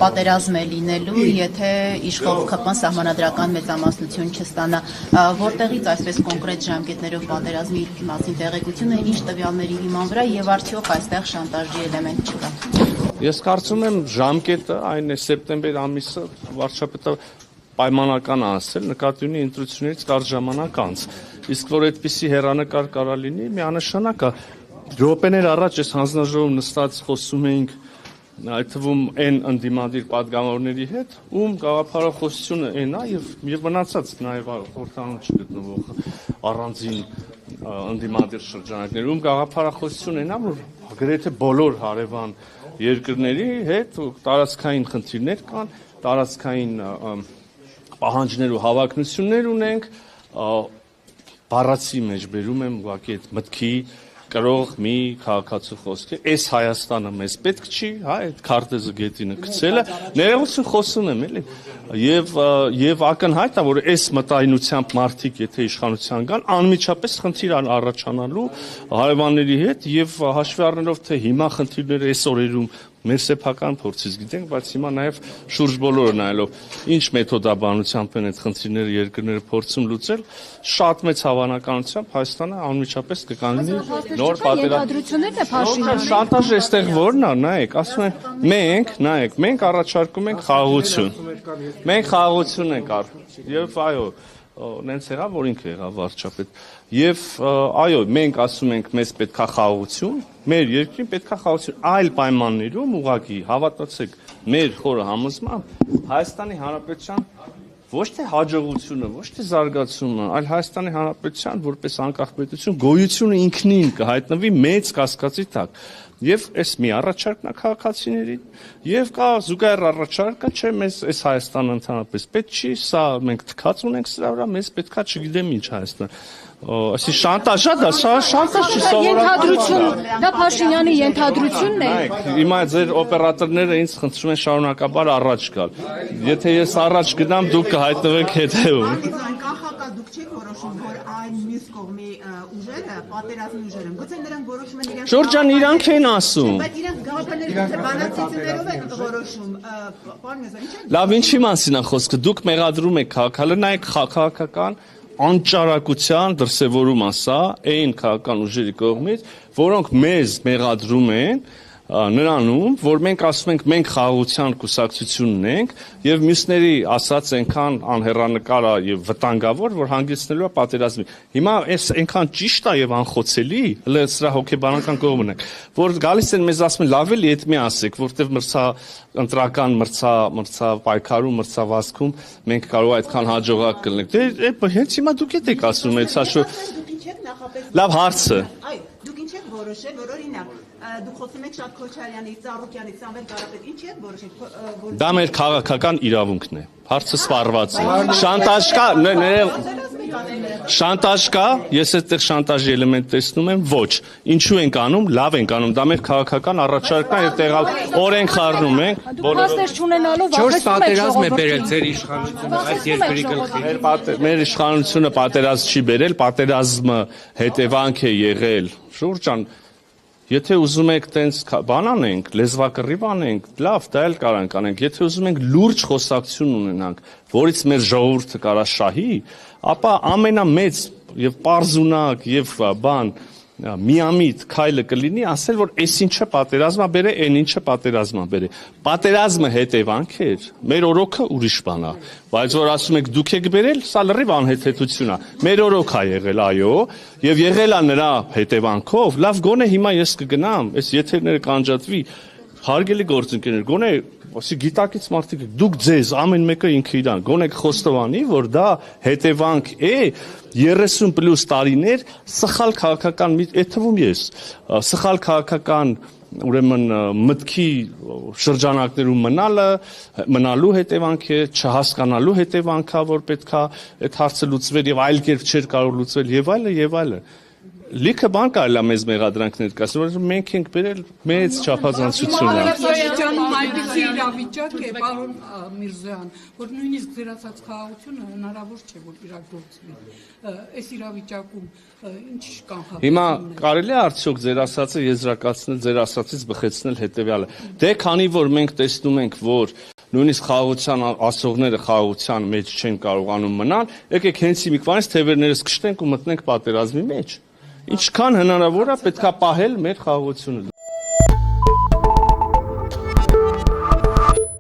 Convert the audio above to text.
պատերազմ է լինելու, եթե իշխող ԽՊ-ն սահմանադրական մեծամասնություն չստանա, որտեղից այսպես կոնկրետ ժամկետներով պատերազմի մասին տեղեկությունը, ինչ տվյալների հիման վրա եւ արդյոք այստեղ շանտաժի էլեմենտ չկա։ Ես կարծում եմ ժամկետը այն է սեպտեմբեր ամիսը վարչապետը պայմանական ասել, նկատի ունի ընտրություններից կարճ ժամանակ անց։ Իսկ որ այդպիսի հեռանկար կարա լինի, միանշանակ է։ Րոպեներ առաջ ես հանձնաժողովում նստած խոսում էինք այդ թվում այն ընդդիմադիր պատգամավորների հետ, ում գաղափարախոսությունը այն է եւ մնացած նաեւ խորհրդանում չգտնվող առանձին ընդդիմադիր շրջանակներ, ում գաղափարախոսությունը այն է, որ գրեթե բոլոր հարևան երկրների հետ տարածքային խնդիրներ կան, տարածքային պահանջներ ու հավակնություններ ունենք, բառացի մեջ բերում եմ ուղղակի այդ մտքի կրող մի քաղաքացու խոսքը, այս Հայաստանը մեզ պետք չի, հա, այդ քարտեզը գետինը գցելը, ներողություն խոսում եմ, էլի, եւ ակնհայտ է, որ այս մտայնությամբ մարդիկ, եթե իշխանության կան, անմիջապես խնդիր առաջանալու հարևանների հետ եւ հաշվի առնելով, թե հիմա խնդիրները այս օրերում մեր սեփական փորձից գիտենք, բայց հիմա նաև շուրջ բոլորը նայելով ինչ մեթոդաբանությամբ են այդ խնդիրները երկրները փորձում լուծել, շատ մեծ հավանականությամբ Հայաստանը անմիջապես կկանգնի նոր պատերազմ։ Շանտաժը այստեղ ո՞րն է, նայեք, ասում են, մենք առաջարկում ենք խաղաղություն։ Մենք խաղաղություն ենք եւ այո, նենց եղավ, որ ինքը եղավ վարչապետ։ Եվ այո, մենք ասում ենք, մեզ պետքա խաղաղություն, մեր երկրին պետքա խաղաղություն, այլ պայմաններում ուղղակի հավատացեք, մեր խորը համոզմամբ Հայաստանի Հանրապետության ոչ թե հաջողությունը, ոչ թե զարգացումը, այլ Հայաստանի Հանրապետության որպես անկախ պետություն գոյությունը ինքնին կհայտնվի մեծ կասկածի տակ։ Եվ այս մի առաջարկն է քաղաքացիներին, եւ կա զուգահեռ առաջարկը, չէ, մեզ այս Հայաստանը ընդհանրապես պետք չի, սա մենք թքած ունենք սրա վրա, մեզ պետքա չգիտեմ ինչ Հայաստան։ Այսի շանտաժ է դա, շանտաժ չի սովորական։ Դա Փաշինյանի ենթադրությունն է։ Հիմա ձեր օպերատորները ինձ խնդրում են շարունակաբար առաջ գալ։ Եթե ես առաջ գնամ, դուք կհայտնվեք հետևում։ Դուք չեք որոշում, որ այն մյուս կողմի ուժերը, պատերազմի ուժերը, գուցե նրանք որոշում են իրենց։ Շուրջան իրանք են ասում։ Բայց իրենք գաղափարների գուցե բանակցություններով են որոշում։ Պարոն Մեզան, ինչ է։ Լավ, ինչի մասին է խոսքը։ Դուք մեղադրում եք քաղաքալը, նայեք քաղաքական անճարակության դրսևորում ասա այն քաղաքական ուժերի կողմից, որոնք մեզ մեղադրում են նրանում, որ մենք ասում ենք մենք խաղաղության կուսակցությունն ենք եւ մյուսների ասած այնքան անհեռանկար է եւ վտանգավոր, որ հանգեցնելու է պատերազմի։ Հիմա այս այնքան ճիշտ է եւ անխոցելի, հələ սրա հոգեբանական կողմն է, որ գալիս են մեզ ասում են լավ էլի այդ մի ասեք, որտեվ ընտրական պայքարում, մրցավազքում մենք կարող այդքան հաջողակ կլինենք։ Դե հենց հիմա դուք եք ասում այդ սա լավ հարցը։ Այո, դուք ինչ եք որոշել, որ օրինակ դուք խոսում եք Շահ Քոչարյանի, Ծառուկյանի, Սամվել Կարապետ, ինչ եք որոշել։ Դա մեր քաղաքական իրավունքն է։ Հարցը սպառված է։ Շանտաժ կա, շանտաժ կա, ես այդտեղ շանտաժի էլեմենտ տեսնում եմ, ոչ։ Ինչու ենք անում, լավ ենք անում, դա մեր քաղաքական առաջարկն է եւ տեղալ օրենք խառնում ենք։ Փաստեր չունենալով Չորս պատերազմ է բերել ձեր իշխանությունը այս երկրի գլխին։ Մեր իշխանությունը պատերազմ չի բերել, պատերազմը հետևանք է եղել։ Շուրջան Եթե ուզում եք տենց բան անենք, լեզվակռիվ անենք, լավ, դա էլ կարանք անենք։ Եթե ուզում ենք լուրջ խոսակցություն ունենանք, որից մեր ժողովուրդը կարա շահի, ապա ամենամեծ եւ պարզունակ եւ բան միամիտ քայլը կլինի ասել, որ այս ինչը պատերազմա բերե, այն ինչը պատերազմա բերե։ Պատերազմը հետևանք էր, մեր օրոքը ուրիշ բան է, բայց որ ասում եք դուք եք բերել, սա լրիվ անհեթեթություն է։ Մեր օրոք է եղել, այո, եւ եղել է նրա հետևանքով, լավ գոնե հիմա ես կգնամ, այս եթերները կանջատվի, հարգելի գործընկերներ, գոնե ասի գիտակից մարդիկ դուք ձեզ ամեն մեկը ինքը իրան գոնե խոստովանի, որ դա հետևանք է 30+ տարիներ սխալ քաղաքական այդ թվում ես սխալ քաղաքական ուրեմն մտքի շրջանակներում մնալու հետևանք է, չհասկանալու հետևանքա, որ պետքա այդ հարցը լուծվեր եւ այլ կերպ չէր կարող լուծվել եւ այլը։ Լիքը բան կարելի է մեզ մեղադրանք ներկայացնել, որ մենք ենք բերել մեծ չափազանցություն։ Ադրբեջանում այդպիսի իրավիճակ է, պարոն Միրզոյան, որ նույնիսկ ձեր ասած խաղաղությունը հնարավոր չէ, որ իրագործվի։ Այս իրավիճակում ինչ կանխատեսում։ Հիմա կարելի է արդյոք ձեր ասածը եզրակացնել, ձեր ասածից բխեցնել հետեւյալը։ Դե քանի որ մենք տեսնում ենք, որ նույնիսկ խաղաղության ասողները խաղաղության մեջ չեն կարողանում մնալ, եկեք հենց մի բանից թևերներս կշտենք ու մտնենք պատերազմի մեջ։ Ինչքան հնարավոր է պետքա պահել մեր խաղաղությունը։